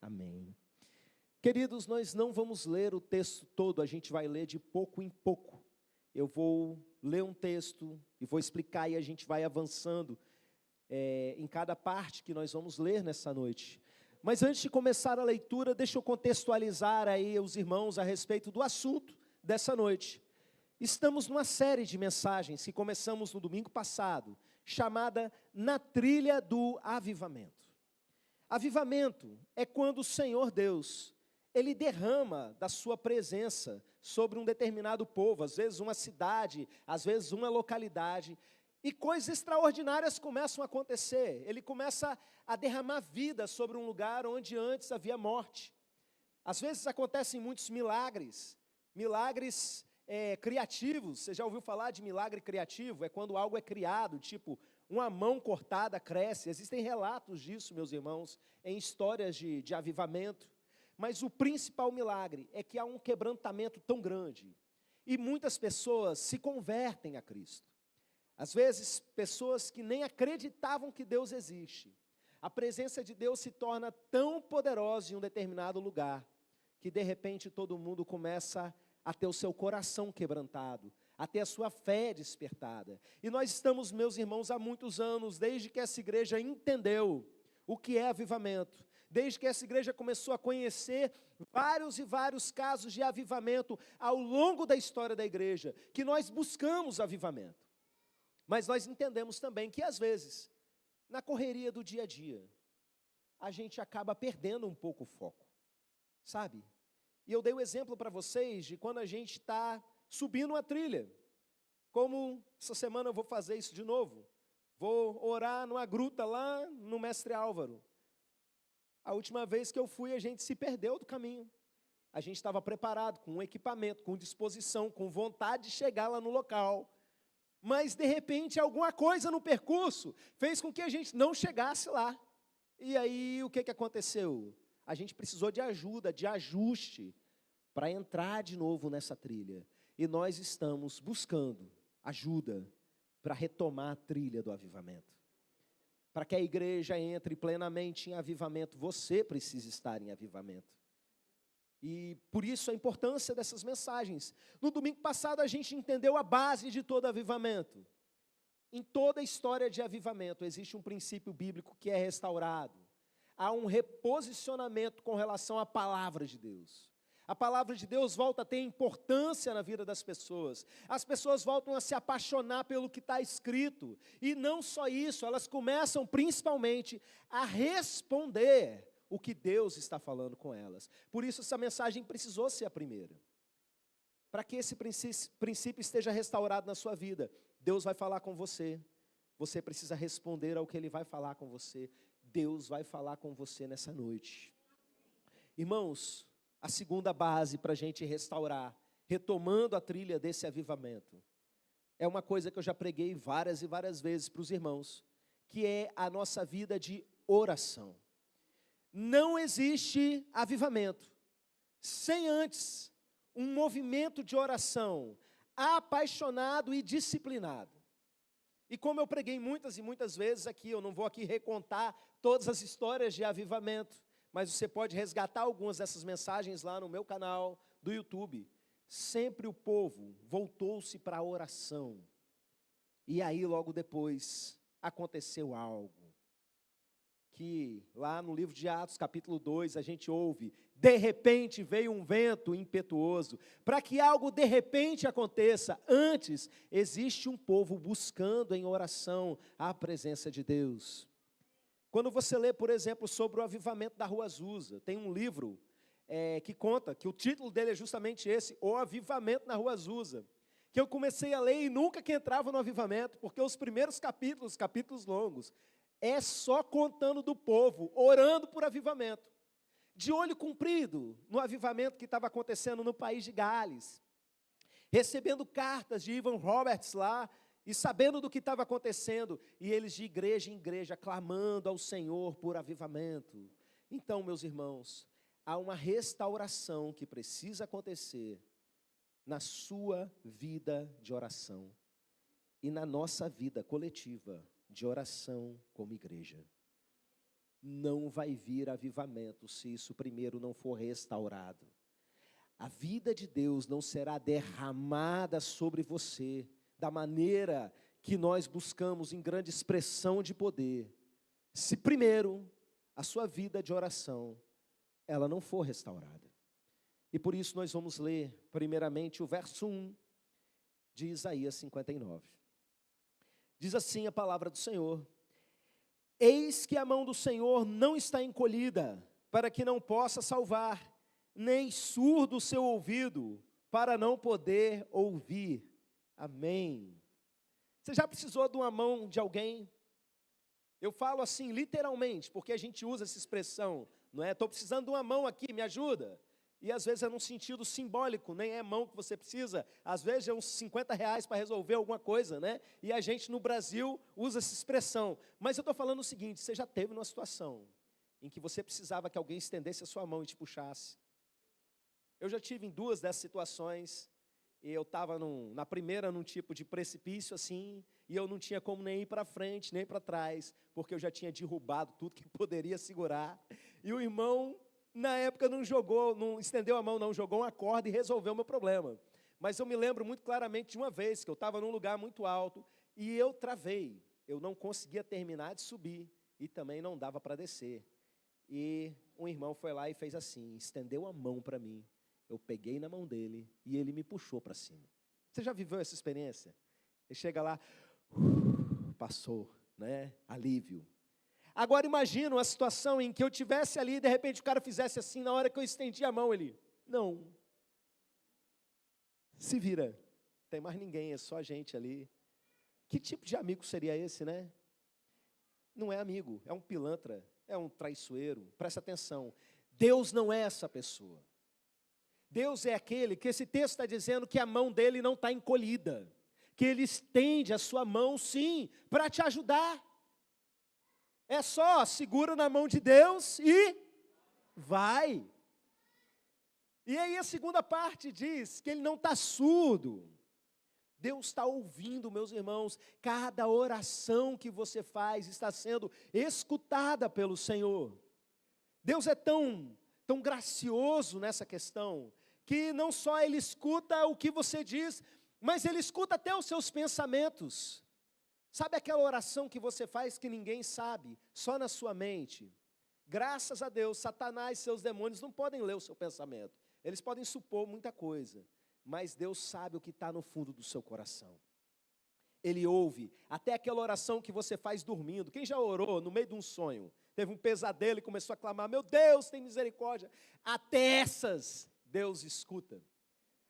Amém. Queridos, nós não vamos ler o texto todo, a gente vai ler de pouco em pouco. Eu vou ler um texto e vou explicar e a gente vai avançando em cada parte que nós vamos ler nessa noite. Mas antes de começar a leitura, deixa eu contextualizar aí os irmãos a respeito do assunto dessa noite. Estamos numa série de mensagens que começamos no domingo passado, chamada Na Trilha do Avivamento. Avivamento é quando o Senhor Deus, Ele derrama da sua presença sobre um determinado povo, às vezes uma cidade, às vezes uma localidade, e coisas extraordinárias começam a acontecer. Ele começa a derramar vida sobre um lugar onde antes havia morte. Às vezes acontecem muitos milagres criativos. Você já ouviu falar de milagre criativo? É quando algo é criado, tipo uma mão cortada cresce. Existem relatos disso, meus irmãos, em histórias de avivamento. Mas o principal milagre é que há um quebrantamento tão grande e muitas pessoas se convertem a Cristo. Às vezes, pessoas que nem acreditavam que Deus existe. A presença de Deus se torna tão poderosa em um determinado lugar, que de repente todo mundo começa a ter o seu coração quebrantado, a ter a sua fé despertada. E nós estamos, meus irmãos, há muitos anos, desde que essa igreja entendeu o que é avivamento, desde que essa igreja começou a conhecer vários e vários casos de avivamento ao longo da história da igreja, que nós buscamos avivamento. Mas nós entendemos também que, às vezes, na correria do dia a dia, a gente acaba perdendo um pouco o foco, sabe? E eu dei o exemplo para vocês de quando a gente está subindo uma trilha. Como essa semana eu vou fazer isso de novo. Vou orar numa gruta lá no Mestre Álvaro. A última vez que eu fui, a gente se perdeu do caminho. A gente estava preparado, com equipamento, com disposição, com vontade de chegar lá no local. Mas, de repente, alguma coisa no percurso fez com que a gente não chegasse lá. E aí, o que aconteceu? A gente precisou de ajuda, de ajuste, para entrar de novo nessa trilha. E nós estamos buscando ajuda para retomar a trilha do avivamento. Para que a igreja entre plenamente em avivamento, você precisa estar em avivamento. E por isso a importância dessas mensagens. No domingo passado a gente entendeu a base de todo avivamento. Em toda a história de avivamento existe um princípio bíblico que é restaurado. Há um reposicionamento com relação à palavra de Deus. A palavra de Deus volta a ter importância na vida das pessoas. As pessoas voltam a se apaixonar pelo que está escrito. E não só isso, elas começam principalmente a responder o que Deus está falando com elas. Por isso essa mensagem precisou ser a primeira. Para que esse princípio esteja restaurado na sua vida, Deus vai falar com você. Você precisa responder ao que Ele vai falar com você. Deus vai falar com você nessa noite. Irmãos, a segunda base para a gente restaurar, retomando a trilha desse avivamento, é uma coisa que eu já preguei várias e várias vezes para os irmãos, que é a nossa vida de oração. Não existe avivamento sem antes um movimento de oração apaixonado e disciplinado. E como eu preguei muitas e muitas vezes aqui, eu não vou aqui recontar todas as histórias de avivamento, mas você pode resgatar algumas dessas mensagens lá no meu canal do YouTube. Sempre o povo voltou-se para a oração. E aí logo depois aconteceu algo. Que lá no livro de Atos, capítulo 2, a gente ouve, de repente veio um vento impetuoso. Para que algo de repente aconteça, antes existe um povo buscando em oração a presença de Deus. Quando você lê, por exemplo, sobre o avivamento da Rua Azusa, tem um livro que conta, que o título dele é justamente esse, O Avivamento na Rua Azusa, que eu comecei a ler e nunca que entrava no avivamento, porque os primeiros capítulos longos, é só contando do povo, orando por avivamento, de olho comprido no avivamento que estava acontecendo no país de Gales, recebendo cartas de Evan Roberts lá, e sabendo do que estava acontecendo, e eles de igreja em igreja, clamando ao Senhor por avivamento. Então, meus irmãos, há uma restauração que precisa acontecer na sua vida de oração, e na nossa vida coletiva, de oração como igreja. não vai vir avivamento se isso primeiro não for restaurado. A vida de Deus não será derramada sobre você da maneira que nós buscamos em grande expressão de poder, se primeiro a sua vida de oração, ela não for restaurada. E por isso nós vamos ler primeiramente o verso 1 de Isaías 59. Diz assim a palavra do Senhor: eis que a mão do Senhor não está encolhida, para que não possa salvar, nem surdo o seu ouvido, para não poder ouvir. Amém. Você já precisou de uma mão de alguém? Eu falo assim, literalmente, porque a gente usa essa expressão, não é? Estou precisando de uma mão aqui, me ajuda. E às vezes é num sentido simbólico, nem é mão que você precisa, às vezes é uns 50 reais para resolver alguma coisa, né? E a gente no Brasil usa essa expressão. Mas eu estou falando o seguinte, você já teve uma situação em que você precisava que alguém estendesse a sua mão e te puxasse. Eu já tive em duas dessas situações, e eu estava na primeira num tipo de precipício assim, e eu não tinha como nem ir para frente, nem para trás, porque eu já tinha derrubado tudo que poderia segurar. E o irmão, na época, não estendeu a mão não, jogou uma corda e resolveu o meu problema. Mas eu me lembro muito claramente de uma vez, que eu estava num lugar muito alto, e eu travei, eu não conseguia terminar de subir, e também não dava para descer. E um irmão foi lá e fez assim, estendeu a mão para mim. Eu peguei na mão dele e ele me puxou para cima. Você já viveu essa experiência? Ele chega lá, passou, né? Alívio. Agora imagina uma situação em que eu estivesse ali e de repente o cara fizesse assim, na hora que eu estendi a mão, ele, não. Se vira, tem mais ninguém, é só a gente ali. Que tipo de amigo seria esse, né? Não é amigo, é um pilantra, é um traiçoeiro. Presta atenção, Deus não é essa pessoa. Deus é aquele que esse texto está dizendo que a mão dele não está encolhida, que ele estende a sua mão sim, para te ajudar. É só, segura na mão de Deus e vai. E aí a segunda parte diz que ele não está surdo. Deus está ouvindo, meus irmãos, cada oração que você faz está sendo escutada pelo Senhor. Deus é tão gracioso nessa questão, que não só Ele escuta o que você diz, mas Ele escuta até os seus pensamentos. Sabe aquela oração que você faz que ninguém sabe, só na sua mente? Graças a Deus, Satanás e seus demônios não podem ler o seu pensamento. Eles podem supor muita coisa, mas Deus sabe o que está no fundo do seu coração. Ele ouve até aquela oração que você faz dormindo. Quem já orou no meio de um sonho? Teve um pesadelo e começou a clamar, meu Deus, tem misericórdia. Até essas, Deus escuta.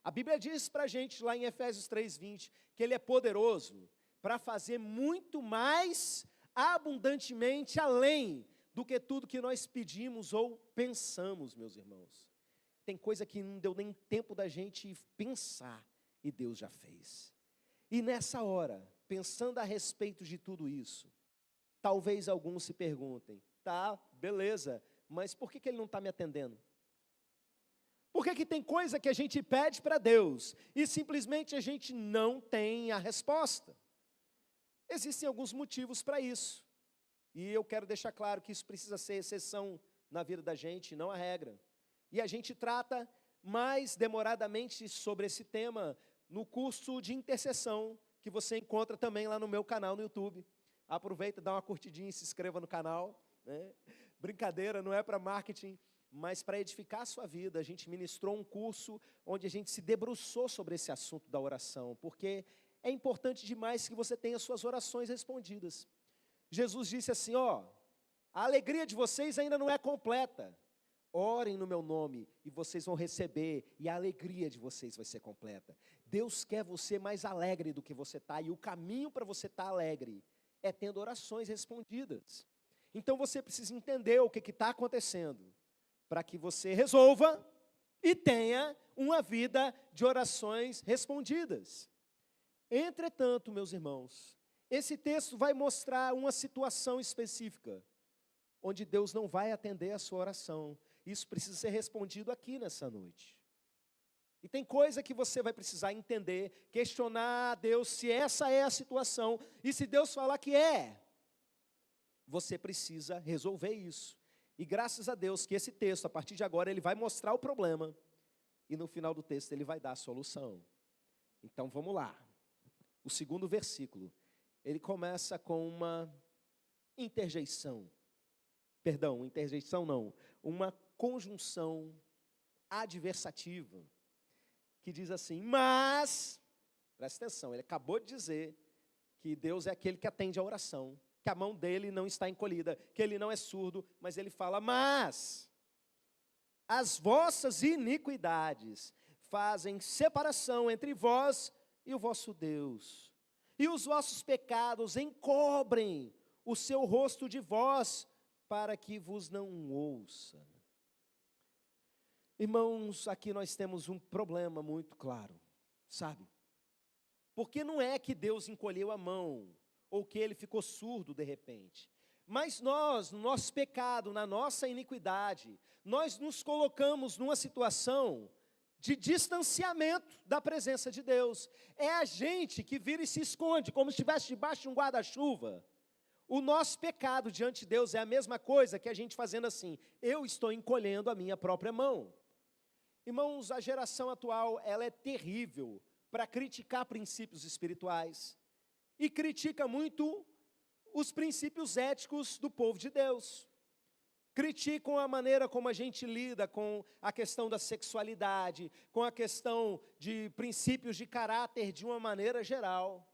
A Bíblia diz para a gente, lá em Efésios 3:20, que Ele é poderoso para fazer muito mais abundantemente além do que tudo que nós pedimos ou pensamos, meus irmãos. Tem coisa que não deu nem tempo da gente pensar e Deus já fez. E nessa hora, pensando a respeito de tudo isso, talvez alguns se perguntem, tá, beleza, mas por que Ele não está me atendendo? Por que tem coisa que a gente pede para Deus e simplesmente a gente não tem a resposta? Existem alguns motivos para isso. E eu quero deixar claro que isso precisa ser exceção na vida da gente, não a regra. E a gente trata mais demoradamente sobre esse tema no curso de intercessão, que você encontra também lá no meu canal no YouTube. Aproveita, dá uma curtidinha e se inscreva no canal, né? Brincadeira, não é para marketing, mas para edificar a sua vida. A gente ministrou um curso onde a gente se debruçou sobre esse assunto da oração, porque é importante demais que você tenha suas orações respondidas. Jesus disse assim, a alegria de vocês ainda não é completa. Orem no meu nome e vocês vão receber, e a alegria de vocês vai ser completa. Deus quer você mais alegre do que você está, e o caminho para você estar alegre é tendo orações respondidas. Então você precisa entender o que está acontecendo, para que você resolva e tenha uma vida de orações respondidas. Entretanto, meus irmãos, esse texto vai mostrar uma situação específica, onde Deus não vai atender a sua oração. Isso precisa ser respondido aqui nessa noite. E tem coisa que você vai precisar entender, questionar a Deus se essa é a situação, e se Deus falar que é, você precisa resolver isso. E graças a Deus que esse texto, a partir de agora, ele vai mostrar o problema, e no final do texto ele vai dar a solução. Então vamos lá. O segundo versículo, ele começa com uma interjeição. Perdão, interjeição não, uma conjunção adversativa, que diz assim: mas, presta atenção, ele acabou de dizer que Deus é aquele que atende a oração, que a mão dele não está encolhida, que ele não é surdo, mas ele fala: mas as vossas iniquidades fazem separação entre vós e o vosso Deus, e os vossos pecados encobrem o seu rosto de vós, para que vos não ouça. Irmãos, aqui nós temos um problema muito claro, sabe? Porque não é que Deus encolheu a mão, ou que ele ficou surdo de repente. Mas nós, no nosso pecado, na nossa iniquidade, nós nos colocamos numa situação de distanciamento da presença de Deus. É a gente que vira e se esconde, como se estivesse debaixo de um guarda-chuva. O nosso pecado diante de Deus é a mesma coisa que a gente fazendo assim: eu estou encolhendo a minha própria mão. Irmãos, a geração atual, ela é terrível para criticar princípios espirituais. E critica muito os princípios éticos do povo de Deus. Criticam a maneira como a gente lida com a questão da sexualidade, com a questão de princípios de caráter de uma maneira geral.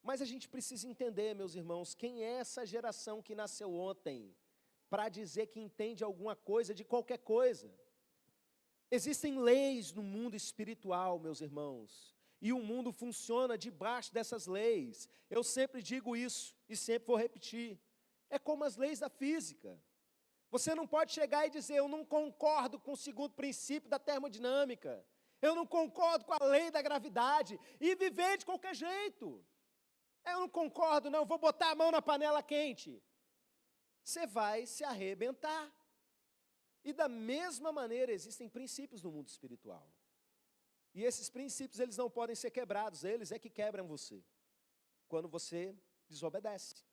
Mas a gente precisa entender, meus irmãos, quem é essa geração que nasceu ontem para dizer que entende alguma coisa de qualquer coisa. Existem leis no mundo espiritual, meus irmãos, e o mundo funciona debaixo dessas leis. Eu sempre digo isso e sempre vou repetir. É como as leis da física. Você não pode chegar e dizer: eu não concordo com o segundo princípio da termodinâmica, eu não concordo com a lei da gravidade, e viver de qualquer jeito. Eu não concordo, não, vou botar a mão na panela quente. Você vai se arrebentar. E da mesma maneira existem princípios no mundo espiritual. E esses princípios, eles não podem ser quebrados, eles é que quebram você, quando você desobedece.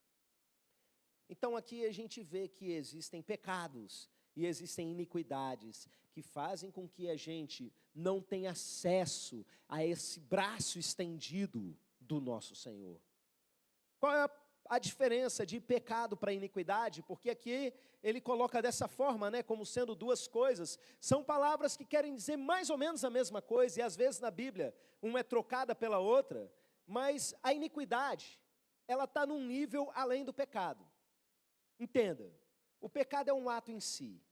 Então aqui a gente vê que existem pecados e existem iniquidades que fazem com que a gente não tenha acesso a esse braço estendido do nosso Senhor. Qual é a diferença de pecado para iniquidade? Porque aqui ele coloca dessa forma, né, como sendo duas coisas. São palavras que querem dizer mais ou menos a mesma coisa, e às vezes na Bíblia uma é trocada pela outra, mas a iniquidade, ela está num nível além do pecado. Entenda, o pecado é um ato em si,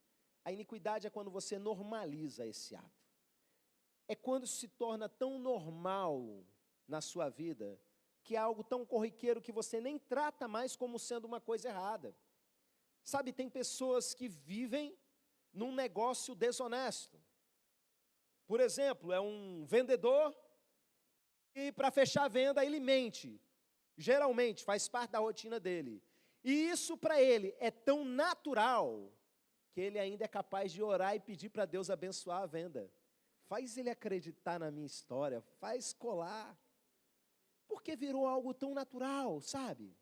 a iniquidade é quando você normaliza esse ato. É quando se torna tão normal na sua vida, que é algo tão corriqueiro que você nem trata mais como sendo uma coisa errada. Sabe, tem pessoas que vivem num negócio desonesto. Por exemplo, é um vendedor e para fechar a venda ele mente. Geralmente, faz parte da rotina dele. E isso para ele é tão natural que ele ainda é capaz de orar e pedir para Deus abençoar a venda. Faz ele acreditar na minha história, faz colar. Porque virou algo tão natural, sabe?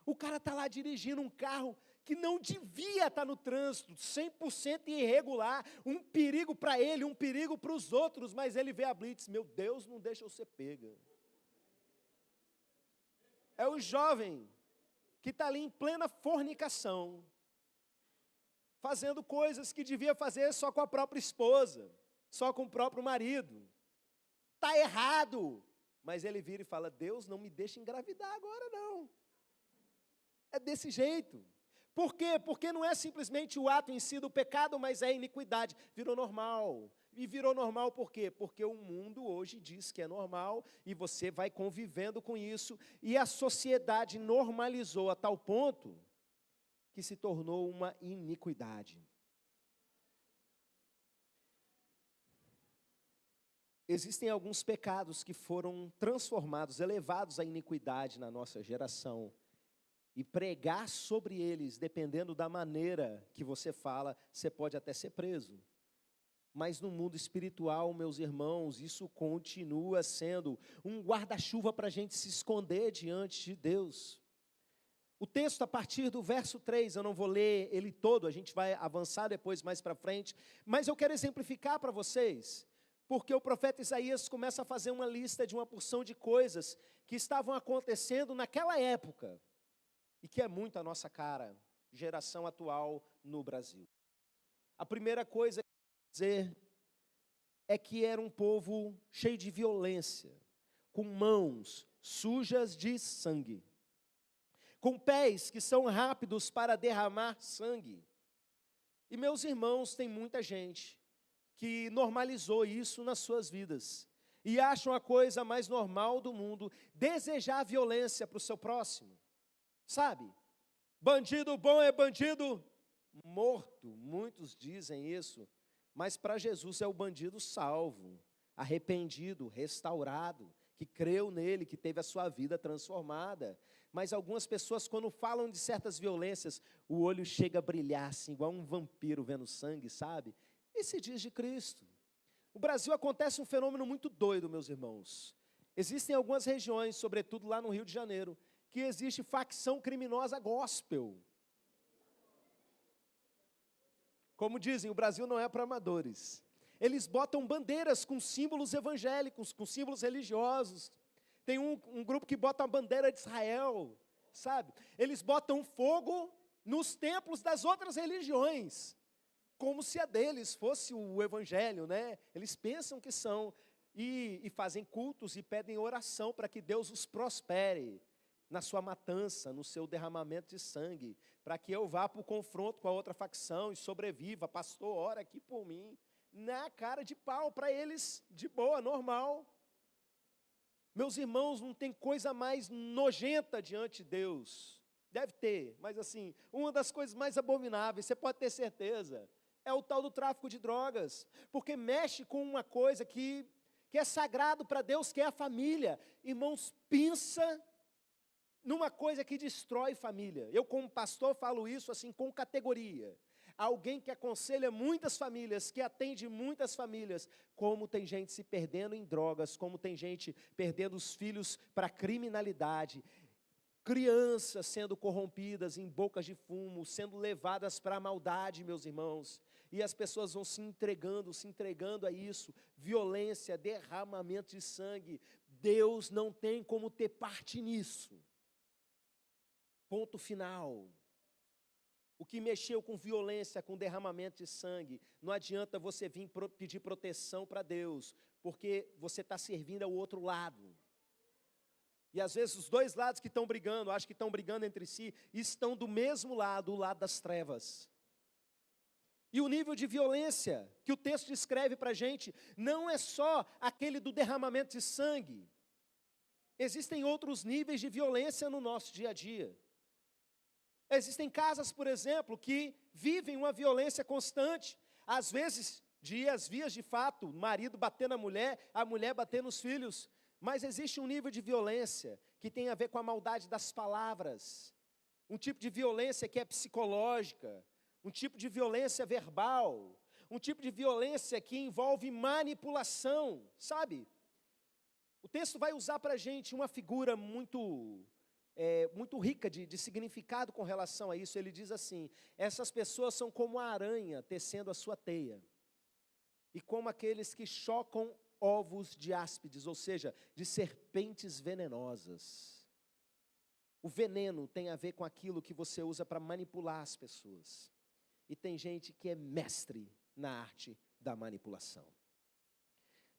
O cara está lá dirigindo um carro que não devia estar no trânsito, 100% irregular, um perigo para ele, um perigo para os outros, mas ele vê a blitz: meu Deus, não deixa eu ser pega. É o jovem que está ali em plena fornicação, fazendo coisas que devia fazer só com a própria esposa, só com o próprio marido. Está errado. Mas ele vira e fala: Deus, não me deixa engravidar agora não. É desse jeito. Por quê? Porque não é simplesmente o ato em si do pecado, mas é a iniquidade. Virou normal. E virou normal por quê? Porque o mundo hoje diz que é normal e você vai convivendo com isso. E a sociedade normalizou a tal ponto que se tornou uma iniquidade. Existem alguns pecados que foram transformados, elevados à iniquidade na nossa geração. E pregar sobre eles, dependendo da maneira que você fala, você pode até ser preso. Mas no mundo espiritual, meus irmãos, isso continua sendo um guarda-chuva para a gente se esconder diante de Deus. O texto, a partir do verso 3, eu não vou ler ele todo, a gente vai avançar depois mais para frente, mas eu quero exemplificar para vocês, porque o profeta Isaías começa a fazer uma lista de uma porção de coisas que estavam acontecendo naquela época, e que é muito a nossa cara, geração atual no Brasil. A primeira coisa que eu quero dizer é que era um povo cheio de violência, com mãos sujas de sangue, com pés que são rápidos para derramar sangue. E meus irmãos, tem muita gente que normalizou isso nas suas vidas, e acham a coisa mais normal do mundo, desejar violência para o seu próximo. Sabe? Bandido bom é bandido morto, muitos dizem isso, mas para Jesus é o bandido salvo, arrependido, restaurado, que creu nele, que teve a sua vida transformada. Mas algumas pessoas, quando falam de certas violências, o olho chega a brilhar assim, igual um vampiro vendo sangue, sabe? E se diz de Cristo. No Brasil acontece um fenômeno muito doido, meus irmãos. Existem algumas regiões, sobretudo lá no Rio de Janeiro, que existe facção criminosa gospel. Como dizem, o Brasil não é para amadores. Eles botam bandeiras com símbolos evangélicos, com símbolos religiosos. Tem um grupo que bota a bandeira de Israel, sabe? Eles botam fogo nos templos das outras religiões, como se a deles fosse o evangelho, né? Eles pensam que são, e fazem cultos e pedem oração para que Deus os prospere na sua matança, no seu derramamento de sangue, para que eu vá para o confronto com a outra facção e sobreviva. Pastor, ora aqui por mim. Na cara de pau, para eles, de boa, normal. Meus irmãos, não tem coisa mais nojenta diante de Deus. Deve ter, mas assim, uma das coisas mais abomináveis, você pode ter certeza, é o tal do tráfico de drogas, porque mexe com uma coisa que é sagrado para Deus, que é a família. Irmãos, pensa numa coisa que destrói família. Eu, como pastor, falo isso assim com categoria. Alguém que aconselha muitas famílias, que atende muitas famílias, como tem gente se perdendo em drogas, como tem gente perdendo os filhos para a criminalidade, crianças sendo corrompidas em bocas de fumo, sendo levadas para a maldade, meus irmãos, e as pessoas vão se entregando a isso, violência, derramamento de sangue. Deus não tem como ter parte nisso. Ponto final. O que mexeu com violência, com derramamento de sangue, não adianta você vir pedir proteção para Deus, porque você está servindo ao outro lado. E às vezes os dois lados que estão brigando, acho que estão brigando entre si, estão do mesmo lado, o lado das trevas. E o nível de violência que o texto descreve para a gente, não é só aquele do derramamento de sangue. Existem outros níveis de violência no nosso dia a dia. Existem casas, por exemplo, que vivem uma violência constante, às vezes, vias de fato, o marido batendo na mulher, a mulher batendo nos filhos, mas existe um nível de violência que tem a ver com a maldade das palavras, um tipo de violência que é psicológica, um tipo de violência verbal, um tipo de violência que envolve manipulação, sabe? O texto vai usar para a gente uma figura muito rica de significado com relação a isso. Ele diz assim: essas pessoas são como a aranha tecendo a sua teia, e como aqueles que chocam ovos de áspides, ou seja, de serpentes venenosas. O veneno tem a ver com aquilo que você usa para manipular as pessoas, e tem gente que é mestre na arte da manipulação.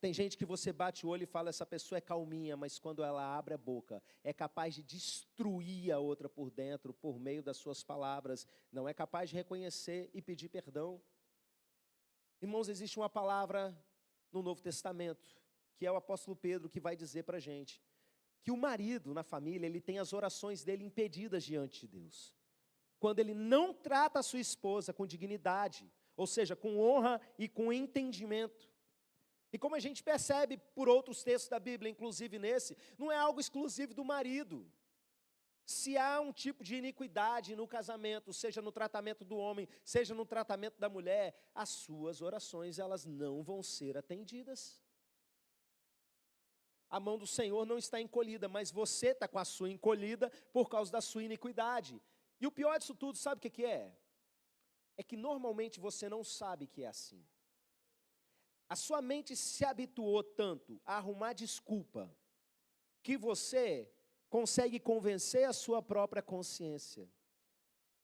Tem gente que você bate o olho e fala, essa pessoa é calminha, mas quando ela abre a boca, é capaz de destruir a outra por dentro, por meio das suas palavras, não é capaz de reconhecer e pedir perdão. Irmãos, existe uma palavra no Novo Testamento, que é o apóstolo Pedro que vai dizer para a gente, que o marido na família, ele tem as orações dele impedidas diante de Deus. Quando ele não trata a sua esposa com dignidade, ou seja, com honra e com entendimento. E como a gente percebe por outros textos da Bíblia, inclusive nesse, não é algo exclusivo do marido. Se há um tipo de iniquidade no casamento, seja no tratamento do homem, seja no tratamento da mulher, as suas orações, elas não vão ser atendidas. A mão do Senhor não está encolhida, mas você está com a sua encolhida por causa da sua iniquidade. E o pior disso tudo, sabe o que é? É que normalmente você não sabe que é assim. A sua mente se habituou tanto a arrumar desculpa, que você consegue convencer a sua própria consciência.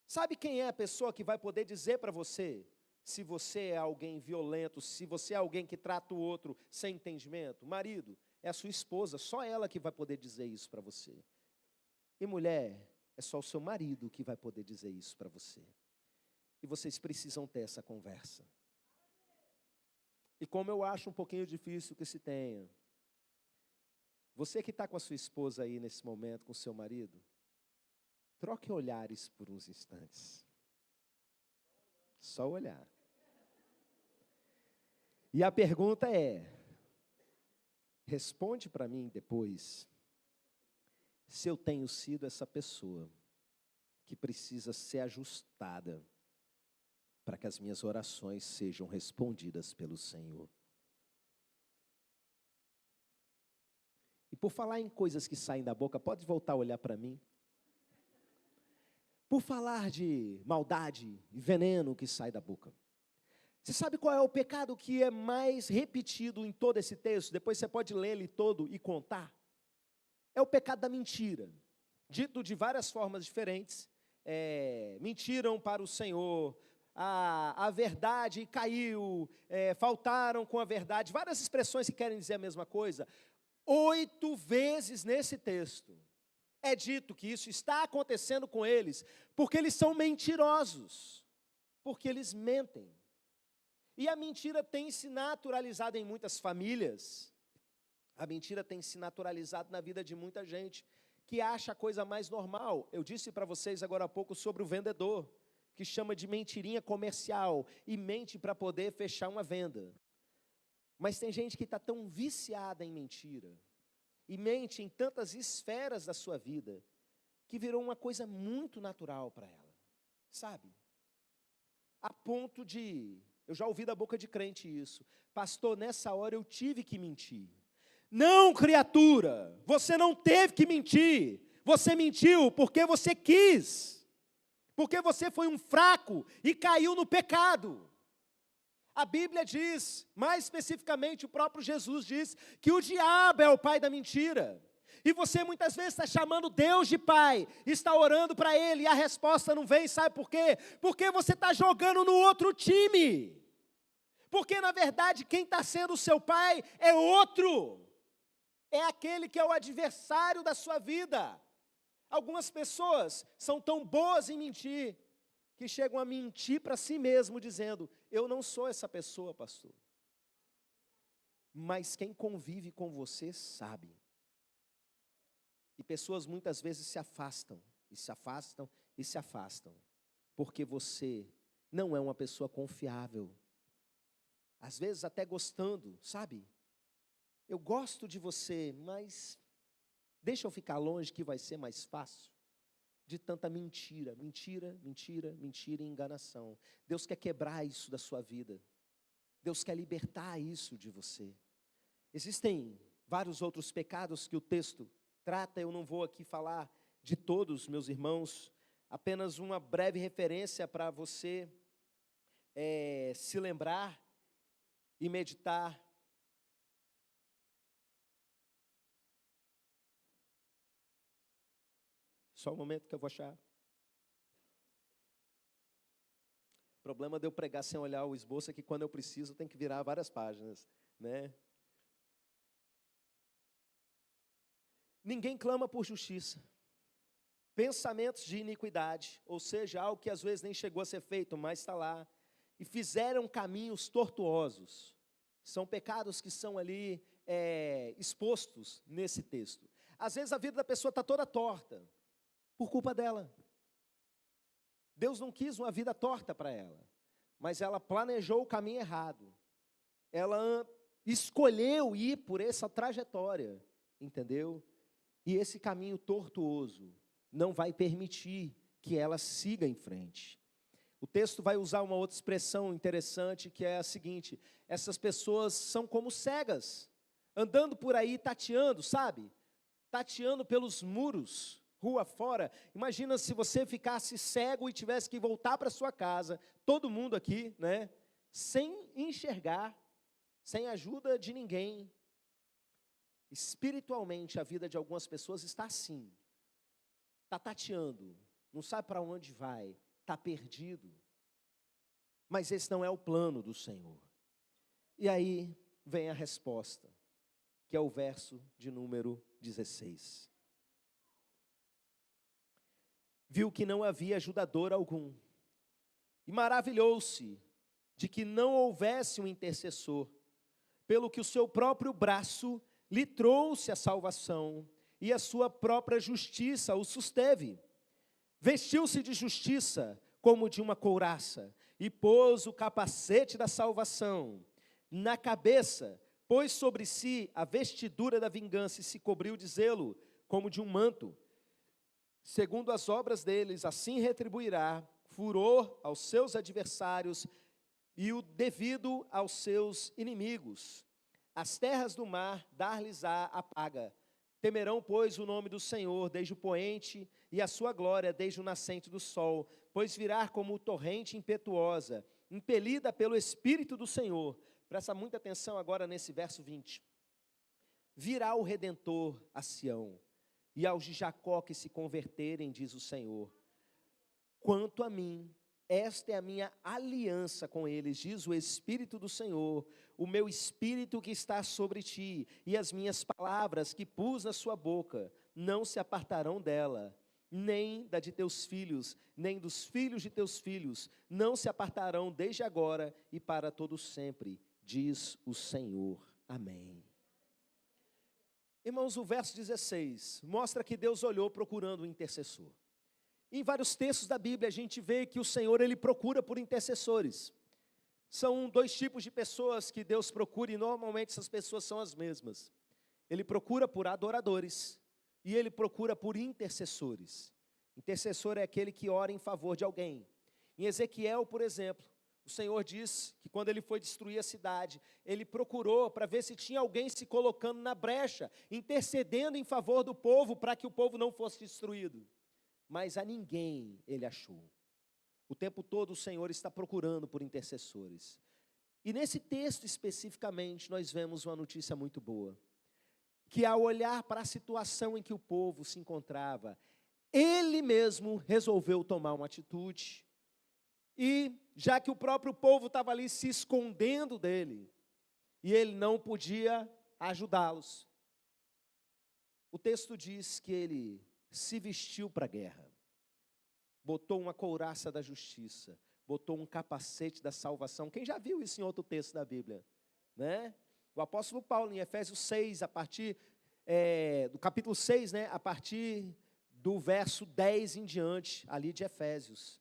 Sabe quem é a pessoa que vai poder dizer para você se você é alguém violento, se você é alguém que trata o outro sem entendimento? Marido, é a sua esposa, só ela que vai poder dizer isso para você. E mulher, é só o seu marido que vai poder dizer isso para você. E vocês precisam ter essa conversa. E como eu acho um pouquinho difícil que se tenha, você que está com a sua esposa aí nesse momento, com o seu marido, troque olhares por uns instantes. Só olhar. E a pergunta é, responde para mim depois, se eu tenho sido essa pessoa que precisa ser ajustada para que as minhas orações sejam respondidas pelo Senhor. E por falar em coisas que saem da boca, pode voltar a olhar para mim? Por falar de maldade e veneno que sai da boca. Você sabe qual é o pecado que é mais repetido em todo esse texto? Depois você pode ler ele todo e contar. É o pecado da mentira. Dito de várias formas diferentes. Mentiram para o Senhor. A verdade caiu. Faltaram com a verdade. Várias expressões que querem dizer a mesma coisa. 8 vezes nesse texto é dito que isso está acontecendo com eles, porque eles são mentirosos, porque eles mentem. E a mentira tem se naturalizado em muitas famílias, a mentira tem se naturalizado na vida de muita gente, que acha a coisa mais normal. Eu disse para vocês agora há pouco sobre o vendedor, que chama de mentirinha comercial, e mente para poder fechar uma venda. Mas tem gente que está tão viciada em mentira, e mente em tantas esferas da sua vida, que virou uma coisa muito natural para ela, sabe? A ponto de, eu já ouvi da boca de crente isso, pastor, nessa hora eu tive que mentir. Não, criatura, você não teve que mentir, você mentiu porque você quis, porque você foi um fraco e caiu no pecado. A Bíblia diz, mais especificamente o próprio Jesus diz, que o diabo é o pai da mentira. E você muitas vezes está chamando Deus de pai, está orando para Ele e a resposta não vem, sabe por quê? Porque você está jogando no outro time. Porque na verdade quem está sendo o seu pai é outro. É aquele que é o adversário da sua vida. Algumas pessoas são tão boas em mentir, que chegam a mentir para si mesmo, dizendo, eu não sou essa pessoa, pastor. Mas quem convive com você sabe. E pessoas muitas vezes se afastam, e se afastam, e se afastam, porque você não é uma pessoa confiável. Às vezes até gostando, sabe? Eu gosto de você, mas deixa eu ficar longe que vai ser mais fácil. De tanta mentira, mentira, mentira, mentira e enganação. Deus quer quebrar isso da sua vida. Deus quer libertar isso de você. Existem vários outros pecados que o texto trata, eu não vou aqui falar de todos, meus irmãos, apenas uma breve referência para você se lembrar e meditar. Só um momento que eu vou achar. O problema de eu pregar sem olhar o esboço é que quando eu preciso, tem que virar várias páginas, né? Ninguém clama por justiça. Pensamentos de iniquidade, ou seja, algo que às vezes nem chegou a ser feito, mas está lá. E fizeram caminhos tortuosos. São pecados que são ali expostos nesse texto. Às vezes a vida da pessoa está toda torta, por culpa dela. Deus não quis uma vida torta para ela, mas ela planejou o caminho errado. Ela escolheu ir por essa trajetória, entendeu? E esse caminho tortuoso não vai permitir que ela siga em frente. O texto vai usar uma outra expressão interessante, que é a seguinte: essas pessoas são como cegas, andando por aí tateando, sabe? Tateando pelos muros, rua fora. Imagina se você ficasse cego e tivesse que voltar para sua casa, todo mundo aqui, né? Sem enxergar, sem ajuda de ninguém. Espiritualmente, a vida de algumas pessoas está assim. Está tateando, não sabe para onde vai, está perdido. Mas esse não é o plano do Senhor. E aí vem a resposta, que é o verso de número 16. Viu que não havia ajudador algum, e maravilhou-se de que não houvesse um intercessor, pelo que o seu próprio braço lhe trouxe a salvação, e a sua própria justiça o susteve. Vestiu-se de justiça como de uma couraça, e pôs o capacete da salvação na cabeça, pôs sobre si a vestidura da vingança, e se cobriu de zelo como de um manto. Segundo as obras deles, assim retribuirá furor aos seus adversários e o devido aos seus inimigos. As terras do mar dar-lhes-á a paga. Temerão, pois, o nome do Senhor desde o poente, e a sua glória desde o nascente do sol, pois virá como torrente impetuosa, impelida pelo Espírito do Senhor. Presta muita atenção agora nesse verso 20. Virá o Redentor a Sião, e aos de Jacó que se converterem, diz o Senhor. Quanto a mim, esta é a minha aliança com eles, diz o Espírito do Senhor, o meu Espírito que está sobre ti, e as minhas palavras que pus na sua boca, não se apartarão dela, nem da de teus filhos, nem dos filhos de teus filhos, não se apartarão desde agora e para todo sempre, diz o Senhor. Amém. Irmãos, o verso 16 mostra que Deus olhou procurando um intercessor. Em vários textos da Bíblia a gente vê que o Senhor, Ele procura por intercessores. São dois tipos de pessoas que Deus procura, e normalmente essas pessoas são as mesmas. Ele procura por adoradores e Ele procura por intercessores. Intercessor é aquele que ora em favor de alguém. Em Ezequiel, por exemplo, o Senhor diz que quando Ele foi destruir a cidade, Ele procurou para ver se tinha alguém se colocando na brecha, intercedendo em favor do povo, para que o povo não fosse destruído. Mas a ninguém Ele achou. O tempo todo o Senhor está procurando por intercessores. E nesse texto especificamente, nós vemos uma notícia muito boa. Que ao olhar para a situação em que o povo se encontrava, Ele mesmo resolveu tomar uma atitude. E já que o próprio povo estava ali se escondendo dele, e Ele não podia ajudá-los, o texto diz que Ele se vestiu para a guerra, botou uma couraça da justiça, botou um capacete da salvação. Quem já viu isso em outro texto da Bíblia? Né? O apóstolo Paulo, em Efésios 6, a partir do capítulo 6, né, a partir do verso 10 em diante, ali de Efésios,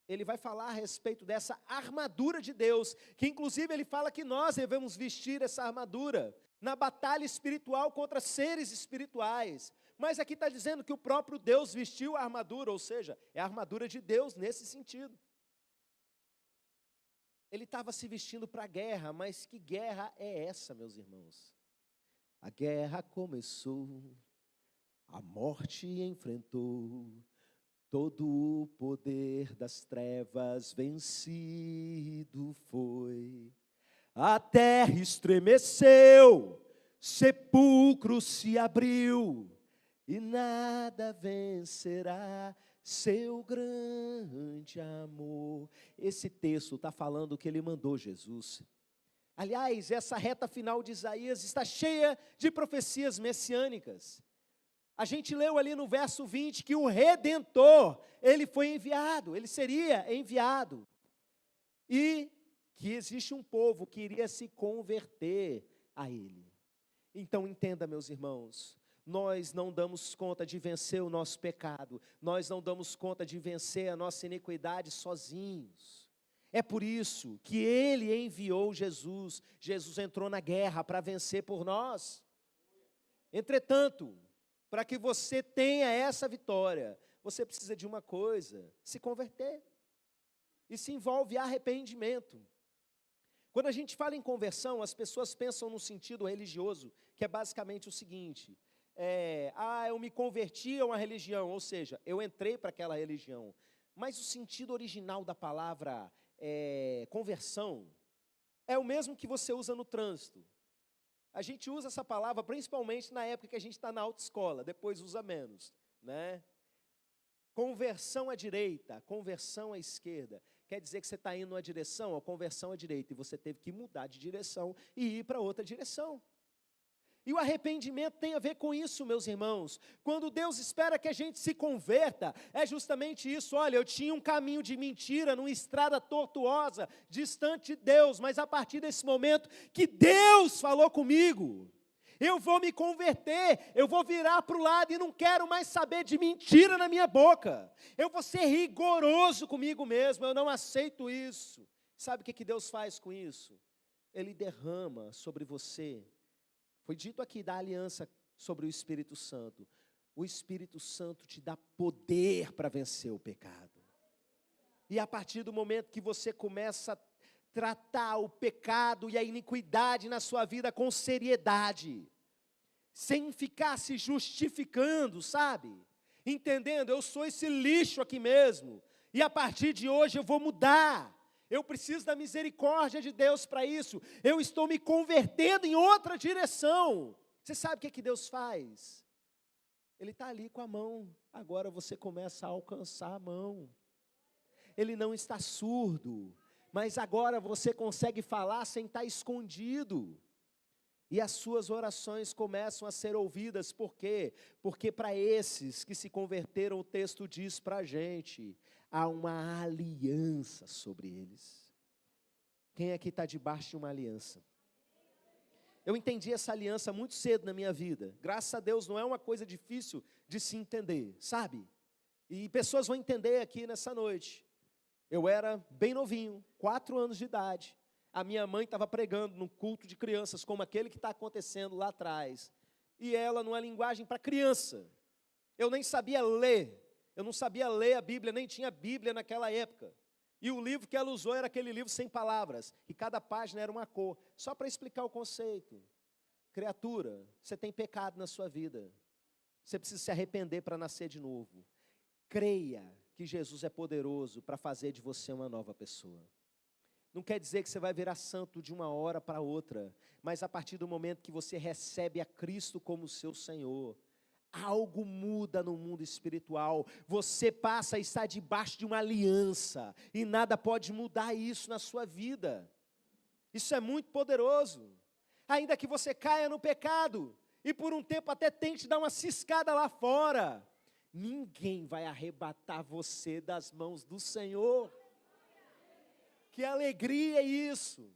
ele vai falar a respeito dessa armadura de Deus, que inclusive ele fala que nós devemos vestir essa armadura na batalha espiritual contra seres espirituais. Mas aqui está dizendo que o próprio Deus vestiu a armadura, ou seja, é a armadura de Deus nesse sentido. Ele estava se vestindo para a guerra, mas que guerra é essa, meus irmãos? A guerra começou, a morte enfrentou, todo o poder das trevas vencido foi. A terra estremeceu, sepulcro se abriu, e nada vencerá seu grande amor. Esse texto está falando que Ele mandou Jesus. Aliás, essa reta final de Isaías está cheia de profecias messiânicas. A gente leu ali no verso 20 que o Redentor, Ele foi enviado, Ele seria enviado. E que existe um povo que iria se converter a Ele. Então entenda, meus irmãos, nós não damos conta de vencer o nosso pecado, nós não damos conta de vencer a nossa iniquidade sozinhos. É por isso que Ele enviou Jesus, Jesus entrou na guerra para vencer por nós. Entretanto, para que você tenha essa vitória, você precisa de uma coisa, se converter. Isso envolve arrependimento. Quando a gente fala em conversão, as pessoas pensam no sentido religioso, que é basicamente o seguinte: eu me converti a uma religião, ou seja, eu entrei para aquela religião. Mas o sentido original da palavra conversão é o mesmo que você usa no trânsito. A gente usa essa palavra principalmente na época que a gente está na autoescola, depois usa menos, né? Conversão à direita, conversão à esquerda. Quer dizer que você está indo numa direção, a conversão à direita, e você teve que mudar de direção e ir para outra direção. E o arrependimento tem a ver com isso, meus irmãos. Quando Deus espera que a gente se converta, é justamente isso. Olha, eu tinha um caminho de mentira, numa estrada tortuosa, distante de Deus, mas a partir desse momento que Deus falou comigo, eu vou me converter, eu vou virar para o lado e não quero mais saber de mentira na minha boca. Eu vou ser rigoroso comigo mesmo, eu não aceito isso. Sabe o que Deus faz com isso? Ele derrama sobre você. Foi dito aqui da aliança sobre o Espírito Santo. O Espírito Santo te dá poder para vencer o pecado. E a partir do momento que você começa a tratar o pecado e a iniquidade na sua vida com seriedade, sem ficar se justificando, sabe? Entendendo, eu sou esse lixo aqui mesmo, e a partir de hoje eu vou mudar. Eu preciso da misericórdia de Deus para isso. Eu estou me convertendo em outra direção. Você sabe o que Deus faz? Ele está ali com a mão. Agora você começa a alcançar a mão. Ele não está surdo, mas agora você consegue falar sem estar escondido. E as suas orações começam a ser ouvidas. Por quê? Porque para esses que se converteram, o texto diz para a gente, há uma aliança sobre eles. Quem aqui está debaixo de uma aliança? Eu entendi essa aliança muito cedo na minha vida. Graças a Deus não é uma coisa difícil de se entender, sabe? E pessoas vão entender aqui nessa noite. Eu era bem novinho, 4 anos de idade. A minha mãe estava pregando num culto de crianças, como aquele que está acontecendo lá atrás. E ela numa linguagem para criança. Eu nem sabia ler. Eu não sabia ler a Bíblia, nem tinha Bíblia naquela época. E o livro que ela usou era aquele livro sem palavras. E cada página era uma cor. Só para explicar o conceito. Criatura, você tem pecado na sua vida. Você precisa se arrepender para nascer de novo. Creia que Jesus é poderoso para fazer de você uma nova pessoa. Não quer dizer que você vai virar santo de uma hora para outra, mas a partir do momento que você recebe a Cristo como seu Senhor, algo muda no mundo espiritual. Você passa a estar debaixo de uma aliança, e nada pode mudar isso na sua vida. Isso é muito poderoso. Ainda que você caia no pecado, e por um tempo até tente dar uma ciscada lá fora, ninguém vai arrebatar você das mãos do Senhor. Que alegria é isso.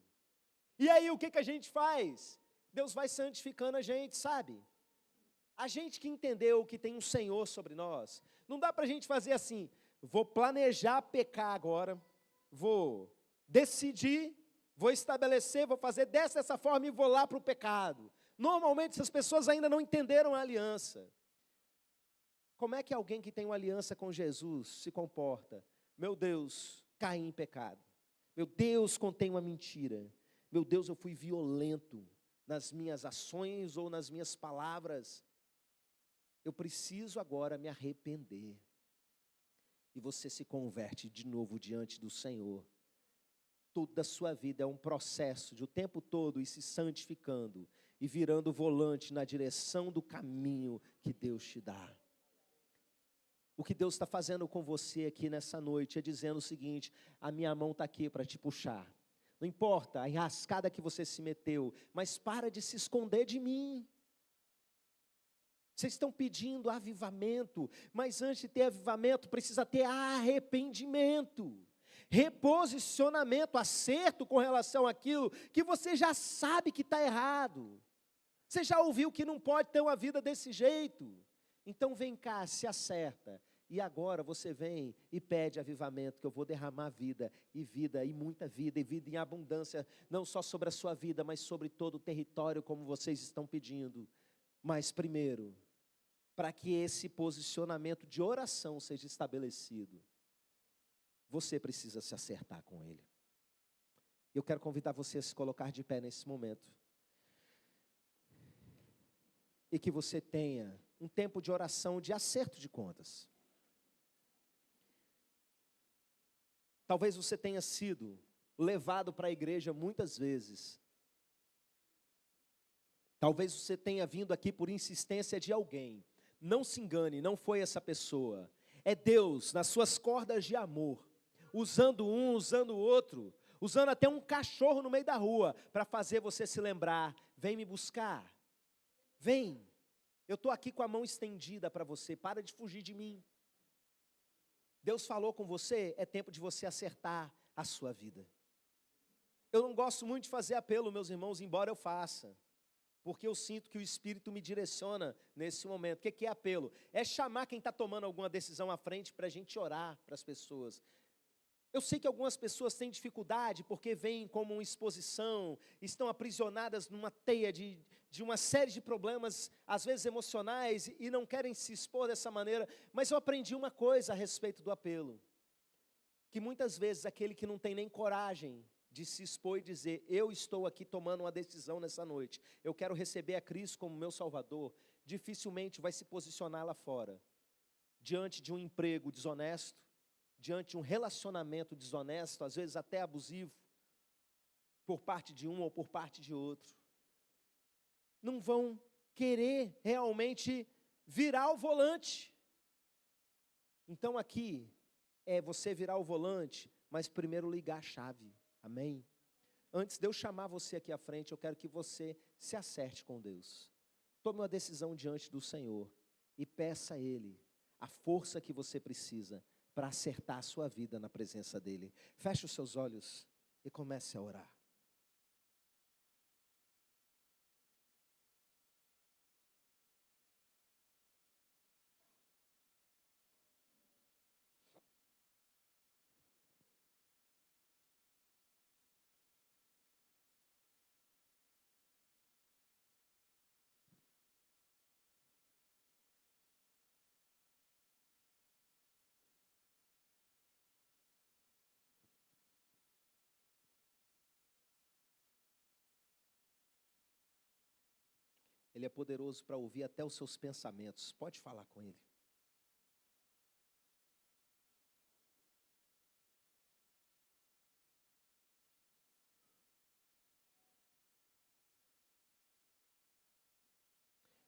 E aí o que a gente faz? Deus vai santificando a gente, sabe? A gente que entendeu que tem um Senhor sobre nós, não dá para a gente fazer assim, vou planejar pecar agora, vou decidir, vou estabelecer, vou fazer dessa forma e vou lá para o pecado. Normalmente essas pessoas ainda não entenderam a aliança. Como é que alguém que tem uma aliança com Jesus se comporta? Meu Deus, caí em pecado. Meu Deus, contei uma mentira. Meu Deus, eu fui violento nas minhas ações ou nas minhas palavras. Eu preciso agora me arrepender. E você se converte de novo diante do Senhor. Toda a sua vida é um processo de o tempo todo ir se santificando e virando volante na direção do caminho que Deus te dá. O que Deus está fazendo com você aqui nessa noite é dizendo o seguinte: a minha mão está aqui para te puxar. Não importa a enrascada que você se meteu, mas para de se esconder de mim. Vocês estão pedindo avivamento, mas antes de ter avivamento, precisa ter arrependimento, reposicionamento, acerto com relação àquilo que você já sabe que está errado. Você já ouviu que não pode ter uma vida desse jeito? Então vem cá, se acerta. E agora você vem e pede avivamento, que eu vou derramar vida, e muita vida, e vida em abundância, não só sobre a sua vida, mas sobre todo o território, como vocês estão pedindo. Mas primeiro, para que esse posicionamento de oração seja estabelecido, você precisa se acertar com Ele. Eu quero convidar você a se colocar de pé nesse momento. E que você tenha um tempo de oração, de acerto de contas. Talvez você tenha sido levado para a igreja muitas vezes. Talvez você tenha vindo aqui por insistência de alguém. Não se engane, não foi essa pessoa. É Deus, nas suas cordas de amor, usando um, usando o outro, usando até um cachorro no meio da rua, para fazer você se lembrar: vem me buscar, vem, eu estou aqui com a mão estendida para você, para de fugir de mim. Deus falou com você, é tempo de você acertar a sua vida. Eu não gosto muito de fazer apelo, meus irmãos, embora eu faça, porque eu sinto que o Espírito me direciona nesse momento. O que é apelo? É chamar quem está tomando alguma decisão à frente para a gente orar para as pessoas. Eu sei que algumas pessoas têm dificuldade porque vêm como uma exposição, estão aprisionadas numa teia de uma série de problemas, às vezes emocionais, e não querem se expor dessa maneira. Mas eu aprendi uma coisa a respeito do apelo, que muitas vezes aquele que não tem nem coragem de se expor e dizer: eu estou aqui tomando uma decisão nessa noite, eu quero receber a Cristo como meu Salvador, dificilmente vai se posicionar lá fora, diante de um emprego desonesto, diante de um relacionamento desonesto, às vezes até abusivo, por parte de um ou por parte de outro. Não vão querer realmente virar o volante. Então aqui é você virar o volante, mas primeiro ligar a chave, amém? Antes de eu chamar você aqui à frente, eu quero que você se acerte com Deus. Tome uma decisão diante do Senhor e peça a Ele a força que você precisa para acertar a sua vida na presença dEle. Feche os seus olhos e comece a orar. Ele é poderoso para ouvir até os seus pensamentos. Pode falar com Ele.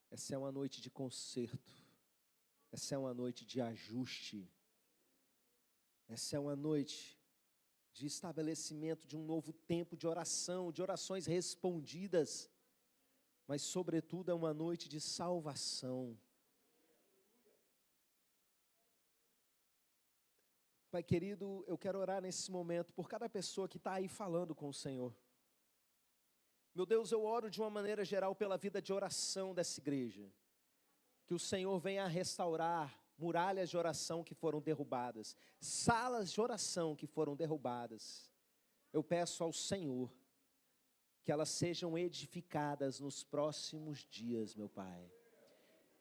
Essa é uma noite de conserto. Essa é uma noite de ajuste. Essa é uma noite de estabelecimento de um novo tempo de oração, de orações respondidas. Mas, sobretudo, é uma noite de salvação. Pai querido, eu quero orar nesse momento por cada pessoa que está aí falando com o Senhor. Meu Deus, eu oro de uma maneira geral pela vida de oração dessa igreja. Que o Senhor venha a restaurar muralhas de oração que foram derrubadas, salas de oração que foram derrubadas. Eu peço ao Senhor que elas sejam edificadas nos próximos dias, meu Pai.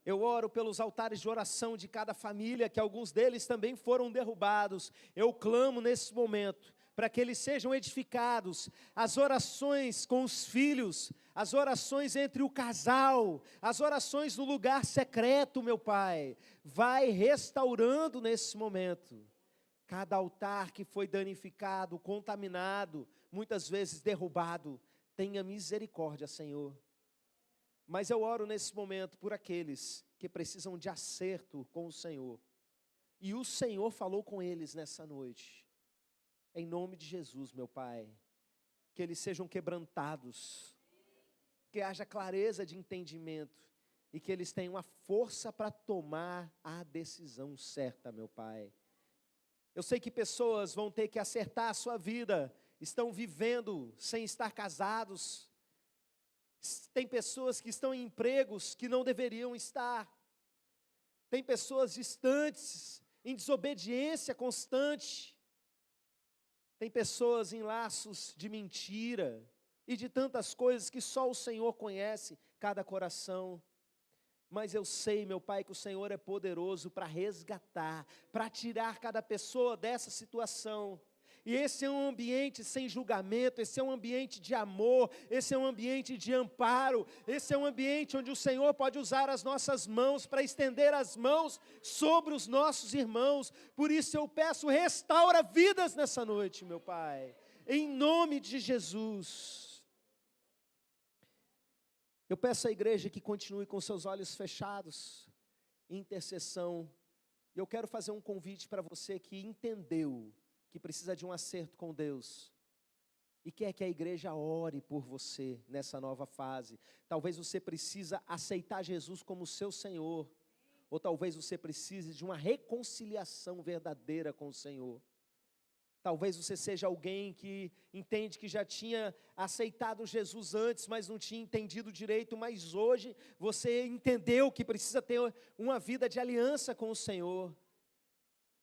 Eu oro pelos altares de oração de cada família, que alguns deles também foram derrubados. Eu clamo nesse momento para que eles sejam edificados. As orações com os filhos, as orações entre o casal, as orações no lugar secreto, meu Pai. Vai restaurando nesse momento. Cada altar que foi danificado, contaminado, muitas vezes derrubado, tenha misericórdia, Senhor. Mas eu oro nesse momento por aqueles que precisam de acerto com o Senhor. E o Senhor falou com eles nessa noite. Em nome de Jesus, meu Pai, que eles sejam quebrantados, que haja clareza de entendimento e que eles tenham a força para tomar a decisão certa, meu Pai. Eu sei que pessoas vão ter que acertar a sua vida, estão vivendo sem estar casados. Tem pessoas que estão em empregos que não deveriam estar. Tem pessoas distantes, em desobediência constante. Tem pessoas em laços de mentira e de tantas coisas que só o Senhor conhece cada coração. Mas eu sei, meu Pai, que o Senhor é poderoso para resgatar, para tirar cada pessoa dessa situação. e esse é um ambiente sem julgamento, esse é um ambiente de amor, esse é um ambiente de amparo, esse é um ambiente onde o Senhor pode usar as nossas mãos para estender as mãos sobre os nossos irmãos. Por isso eu peço, restaura vidas nessa noite, meu Pai, em nome de Jesus. Eu peço à igreja que continue com seus olhos fechados, em intercessão. E eu quero fazer um convite para você que entendeu que precisa de um acerto com Deus e quer que a igreja ore por você nessa nova fase. Talvez você precisa aceitar Jesus como seu Senhor, ou talvez você precise de uma reconciliação verdadeira com o Senhor. Talvez você seja alguém que entende que já tinha aceitado Jesus antes, mas não tinha entendido direito, mas hoje você entendeu que precisa ter uma vida de aliança com o Senhor.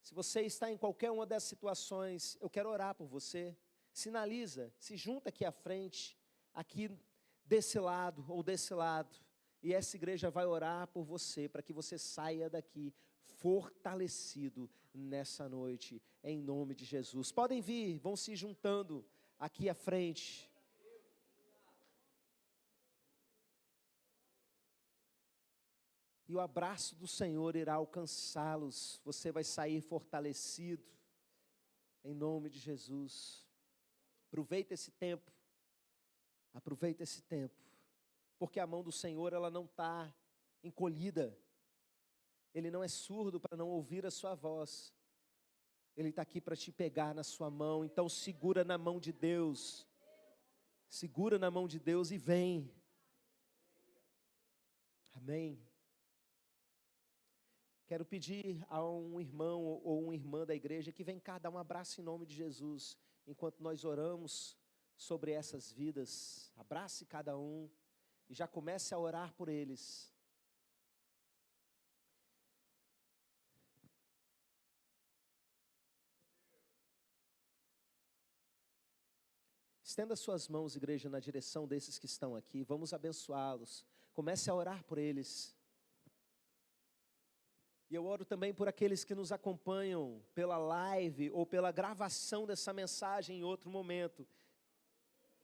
Se você está em qualquer uma dessas situações, eu quero orar por você. Sinaliza, se junta aqui à frente, aqui desse lado ou desse lado, e essa igreja vai orar por você, para que você saia daqui fortalecido nessa noite, em nome de Jesus. Podem vir, vão se juntando aqui à frente. E o abraço do Senhor irá alcançá-los, você vai sair fortalecido, em nome de Jesus. Aproveita esse tempo, porque a mão do Senhor, ela não está encolhida, Ele não é surdo para não ouvir a sua voz, Ele está aqui para te pegar na sua mão. Então segura na mão de Deus, e vem, amém. Quero pedir a um irmão ou uma irmã da igreja que vem cá dar um abraço em nome de Jesus, enquanto nós oramos sobre essas vidas. Abrace cada um e já comece a orar por eles. Estenda suas mãos, igreja, na direção desses que estão aqui. Vamos abençoá-los. Comece a orar por eles. E eu oro também por aqueles que nos acompanham pela live ou pela gravação dessa mensagem em outro momento.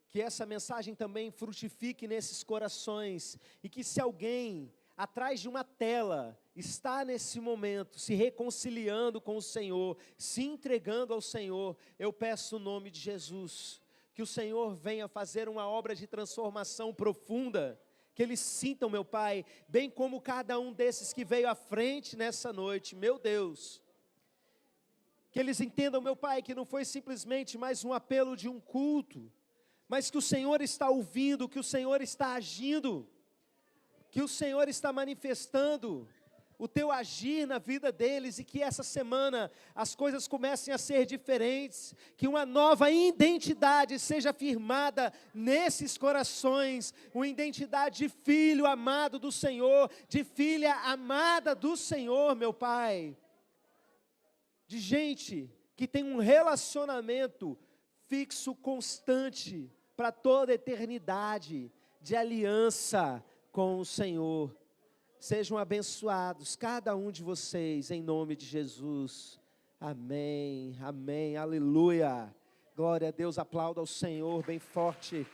Que essa mensagem também frutifique nesses corações. E que se alguém, atrás de uma tela, está nesse momento se reconciliando com o Senhor, se entregando ao Senhor, eu peço no nome de Jesus, que o Senhor venha fazer uma obra de transformação profunda, que eles sintam, meu Pai, bem como cada um desses que veio à frente nessa noite, meu Deus, que eles entendam, meu Pai, que não foi simplesmente mais um apelo de um culto, mas que o Senhor está ouvindo, que o Senhor está agindo, que o Senhor está manifestando o teu agir na vida deles, e que essa semana as coisas comecem a ser diferentes, que uma nova identidade seja firmada nesses corações, uma identidade de filho amado do Senhor, de filha amada do Senhor, meu Pai, de gente que tem um relacionamento fixo, constante, para toda a eternidade, de aliança com o Senhor. Sejam abençoados, cada um de vocês, em nome de Jesus. Amém, amém, aleluia. Glória a Deus, aplauda ao Senhor bem forte.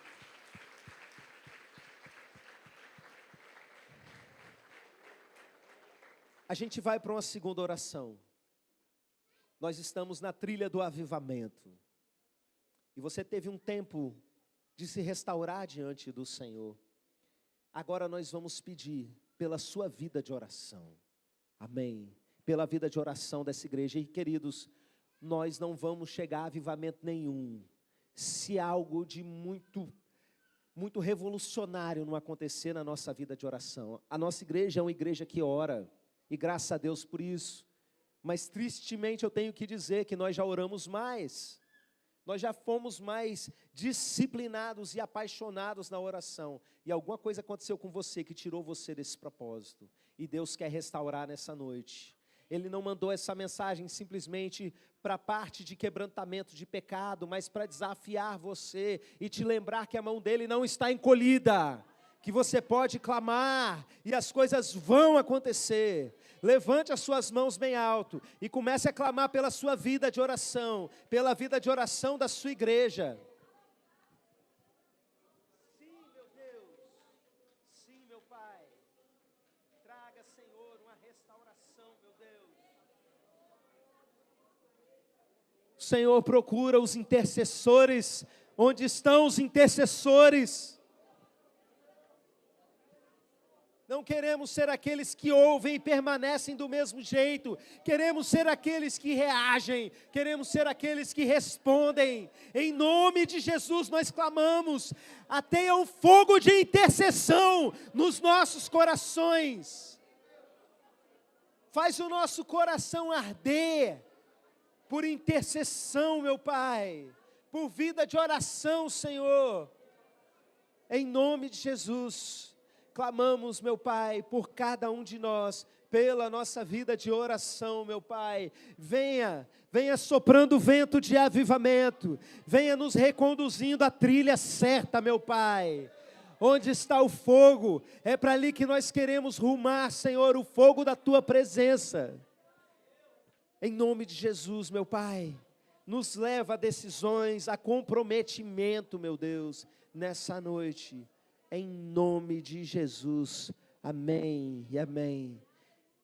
A gente vai para uma segunda oração. Nós estamos na trilha do avivamento. E você teve um tempo de se restaurar diante do Senhor. Agora nós vamos pedir pela sua vida de oração, amém, pela vida de oração dessa igreja. E queridos, nós não vamos chegar a avivamento nenhum, se algo de muito revolucionário não acontecer na nossa vida de oração. A nossa igreja é uma igreja que ora, e graças a Deus por isso, mas tristemente eu tenho que dizer que nós já oramos mais, nós já fomos mais disciplinados e apaixonados na oração, e alguma coisa aconteceu com você que tirou você desse propósito, e Deus quer restaurar nessa noite. Ele não mandou essa mensagem simplesmente para a parte de quebrantamento de pecado, mas para desafiar você e te lembrar que a mão dele não está encolhida, que você pode clamar e as coisas vão acontecer. Levante as suas mãos bem alto e comece a clamar pela sua vida de oração, pela vida de oração da sua igreja. Sim, meu Deus. Sim, meu Pai. Traga, Senhor, uma restauração, meu Deus. O Senhor procura os intercessores. Onde estão os intercessores? Não queremos ser aqueles que ouvem e permanecem do mesmo jeito. Queremos ser aqueles que reagem. Queremos ser aqueles que respondem. Em nome de Jesus nós clamamos. Atenha um fogo de intercessão nos nossos corações. Faz o nosso coração arder por intercessão, meu Pai. Por vida de oração, Senhor. Em nome de Jesus. Clamamos, meu Pai, por cada um de nós, pela nossa vida de oração, meu Pai. Venha soprando o vento de avivamento, venha nos reconduzindo à trilha certa, meu Pai. Onde está o fogo? É para ali que nós queremos rumar, Senhor, o fogo da Tua presença. Em nome de Jesus, meu Pai, nos leva a decisões, a comprometimento, meu Deus, nessa noite. Em nome de Jesus, amém e amém.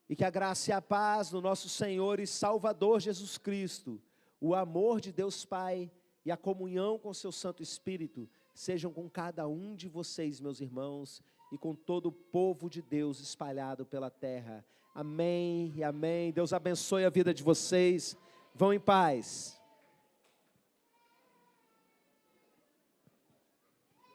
E que a graça e a paz do nosso Senhor e Salvador Jesus Cristo, o amor de Deus Pai e a comunhão com seu Santo Espírito, sejam com cada um de vocês, meus irmãos, e com todo o povo de Deus espalhado pela terra. Amém e amém. Deus abençoe a vida de vocês. Vão em paz.